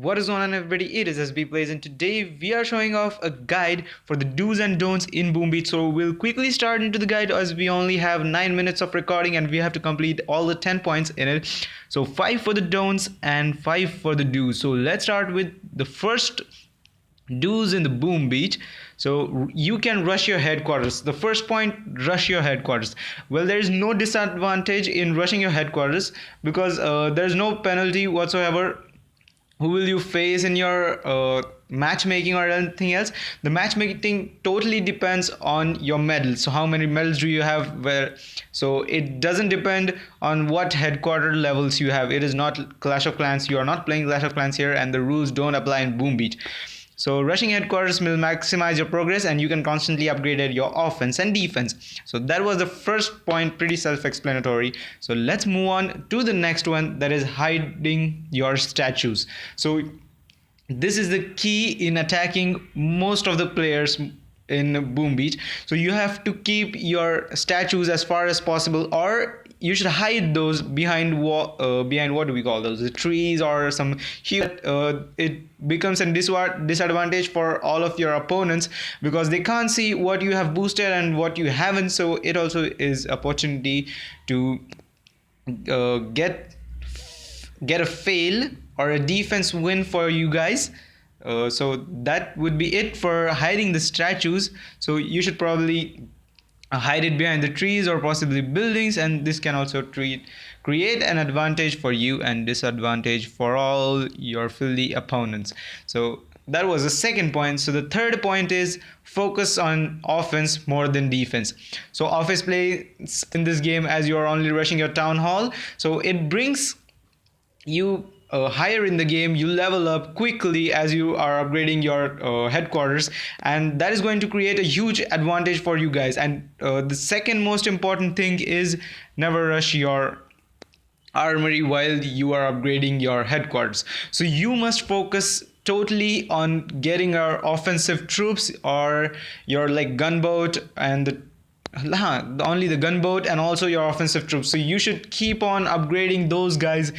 What is going on, everybody? It is SB Plays, and today we are showing off a guide for the do's and don'ts in Boom Beach. So we'll quickly start into the guide as we only have 9 minutes of recording and we have to complete all the 10 points in it. So 5 for the don'ts and 5 for the do's. So let's start with the first do's in the Boom Beach. So you can rush your headquarters. The first point, rush your headquarters. Well, there is no disadvantage in rushing your headquarters because there's no penalty whatsoever. Who will you face in your matchmaking or anything else? The matchmaking totally depends on your medals. So how many medals do you have? So it doesn't depend on what headquarter levels you have. It is not Clash of Clans. You are not playing Clash of Clans here, and the rules don't apply in Boom Beach. So rushing headquarters will maximize your progress and you can constantly upgrade your offense and defense. So that was the first point, pretty self-explanatory. So let's move on to the next one, that is hiding your statues. So this is the key in attacking most of the players in Boom Beach. So you have to keep your statues as far as possible, or you should hide those behind what do we call those, the trees or some here. It becomes a disadvantage for all of your opponents because they can't see what you have boosted and what you haven't. So it also is opportunity to get a fail or a defense win for you guys. So that would be it for hiding the statues. So you should probably hide it behind the trees or possibly buildings, and this can also create an advantage for you and disadvantage for all your filthy opponents. So that was the second point. So the third point is focus on offense more than defense. So offense play in this game, as you are only rushing your town hall, so it brings you higher in the game. You level up quickly as you are upgrading your headquarters, and that is going to create a huge advantage for you guys. And the second most important thing is never rush your armory while you are upgrading your headquarters. So you must focus totally on getting our offensive troops or your like gunboat and only the gunboat and also your offensive troops. So you should keep on upgrading those guys.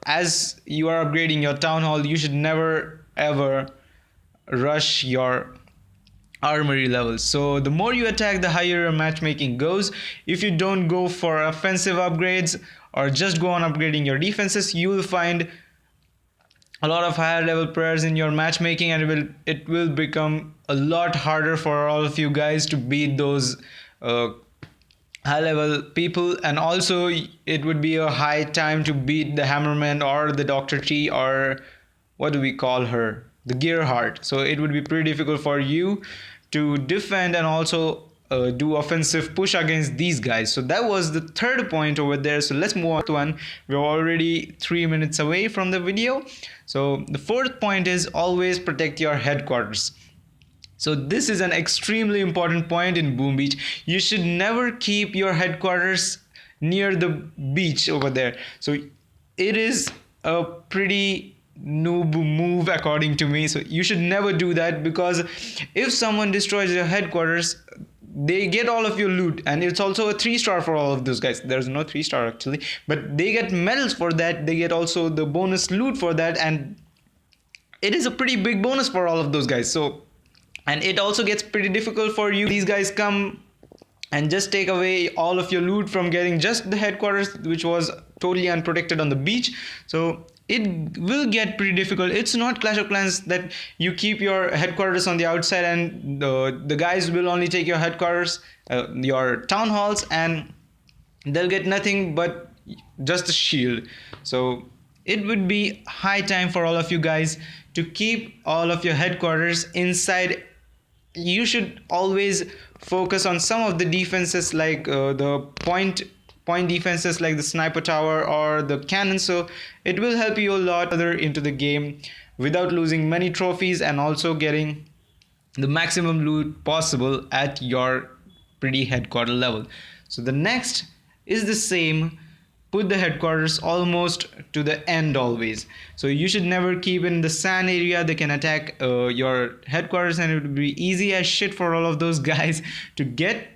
As you are upgrading your town hall, you should never ever rush your armory levels. So the more you attack, the higher your matchmaking goes. If you don't go for offensive upgrades or just go on upgrading your defenses, you will find a lot of higher level players in your matchmaking, and it will become a lot harder for all of you guys to beat those high level people. And also it would be a high time to beat the Hammerman or the Dr. T, or what do we call her, the Gearheart. So it would be pretty difficult for you to defend and also do offensive push against these guys. So that was the third point over there. So let's move on to one. We're already 3 minutes away from the video. So the fourth point is always protect your headquarters. So this is an extremely important point in Boom Beach. You should never keep your headquarters near the beach over there. So it is a pretty noob move according to me. So you should never do that, because if someone destroys your headquarters, they get all of your loot, and it's also a 3-star for all of those guys. There's no 3-star actually, but they get medals for that. They get also the bonus loot for that, and it is a pretty big bonus for all of those guys. So, and it also gets pretty difficult for you. These guys come and just take away all of your loot from getting just the headquarters, which was totally unprotected on the beach. So it will get pretty difficult. It's not Clash of Clans that you keep your headquarters on the outside and the guys will only take your headquarters, your town halls, and they'll get nothing but just a shield. So it would be high time for all of you guys to keep all of your headquarters inside. You should always focus on some of the defenses, like the point defenses, like the sniper tower or the cannon. So it will help you a lot further into the game without losing many trophies, and also getting the maximum loot possible at your pretty headquarter level. So the next is the same. Put the headquarters almost to the end always. So you should never keep in the sand area. They can attack your headquarters, and it would be easy as shit for all of those guys to get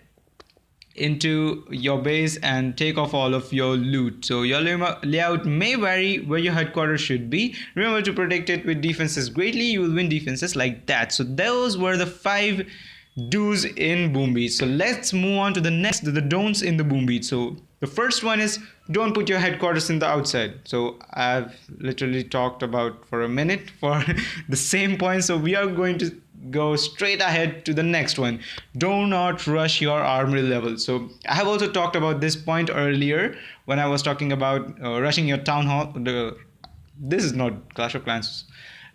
into your base and take off all of your loot. So your layout may vary where your headquarters should be. Remember to protect it with defenses greatly. You will win defenses like that. So those were the 5 do's in Boom Beach. So let's move on to the next, the don'ts in the Boom Beach. So the first one is don't put your headquarters in the outside. So I've literally talked about for a minute for the same point. So we are going to go straight ahead to the next one. Do not rush your armory level. So I have also talked about this point earlier when I was talking about rushing your town hall. This is not Clash of Clans.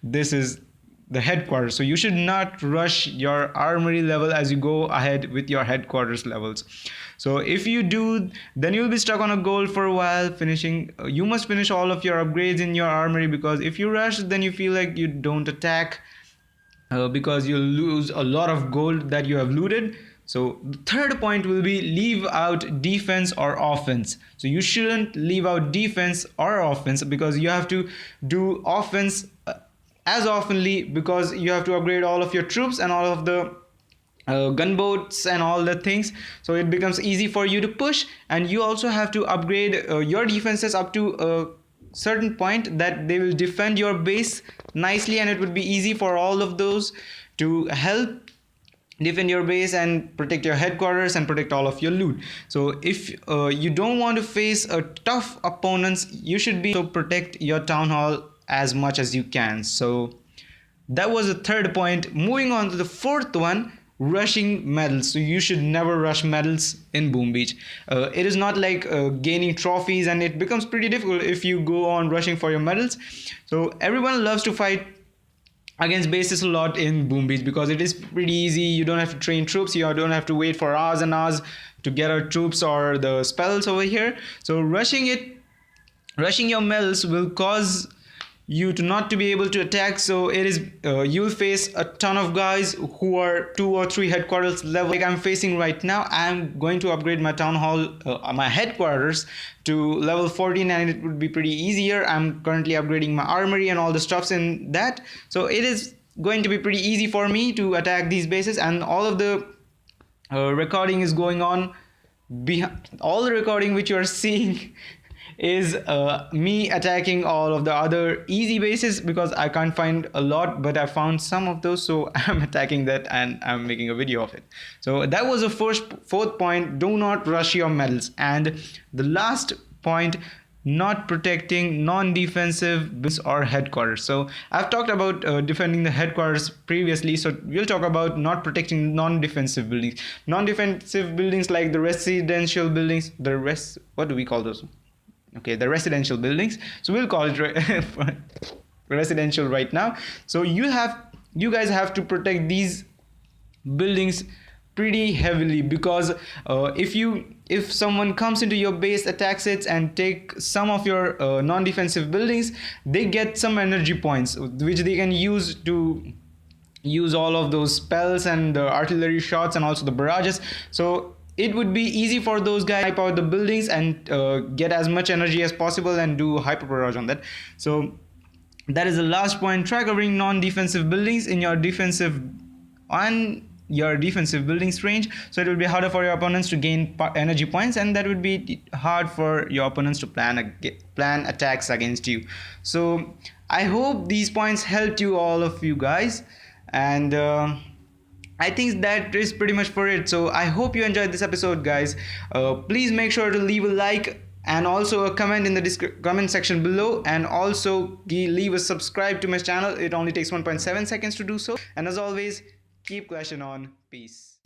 This is the headquarters. So you should not rush your armory level as you go ahead with your headquarters levels. So if you do, then you'll be stuck on a goal for a while finishing. You must finish all of your upgrades in your armory, because if you rush, then you feel like you don't attack because you'll lose a lot of gold that you have looted. So the third point will be leave out defense or offense. So you shouldn't leave out defense or offense, because you have to do offense as oftenly, because you have to upgrade all of your troops and all of the gunboats and all the things. So it becomes easy for you to push, and you also have to upgrade your defenses up to a certain point that they will defend your base nicely, and it would be easy for all of those to help defend your base and protect your headquarters and protect all of your loot. So if you don't want to face a tough opponents, you should be to protect your town hall as much as you can. So that was the third point. Moving on to the fourth one, rushing medals. So you should never rush medals in Boom Beach. It is not like gaining trophies, and it becomes pretty difficult if you go on rushing for your medals. So everyone loves to fight against bases a lot in Boom Beach because it is pretty easy. You don't have to train troops. You don't have to wait for hours and hours to get our troops or the spells over here. So rushing your medals will cause you to not to be able to attack. So it is you'll face a ton of guys who are 2 or 3 headquarters level, like I'm facing right now. I'm going to upgrade my town hall, my headquarters to level 14, and it would be pretty easier. I'm currently upgrading my armory and all the stuffs in that, so it is going to be pretty easy for me to attack these bases. And all of the recording is going on behind. All the recording which you are seeing is me attacking all of the other easy bases, because I can't find a lot, but I found some of those, so I'm attacking that and I'm making a video of it. So that was the fourth point. Do not rush your medals. And the last point, not protecting non-defensive buildings or headquarters. So I've talked about defending the headquarters previously, so we'll talk about not protecting non-defensive buildings. Non-defensive buildings like the residential buildings, what do we call those? Okay, the residential buildings. So we'll call it residential right now. So you guys have to protect these buildings pretty heavily, because if someone comes into your base, attacks it, and take some of your non-defensive buildings, they get some energy points which they can use to use all of those spells and the artillery shots and also the barrages. So it would be easy for those guys to wipe out the buildings and get as much energy as possible and do hyper barrage on that. So that is the last point. Try covering non-defensive buildings in your defensive buildings range, so it will be harder for your opponents to gain energy points, and that would be hard for your opponents to plan attacks against you. So I hope these points helped you, all of you guys, and I think that is pretty much for it. So I hope you enjoyed this episode, guys. Please make sure to leave a like and also a comment in the comment section below, and also leave a subscribe to my channel. It only takes 1.7 seconds to do so. And as always, keep clashing on. Peace.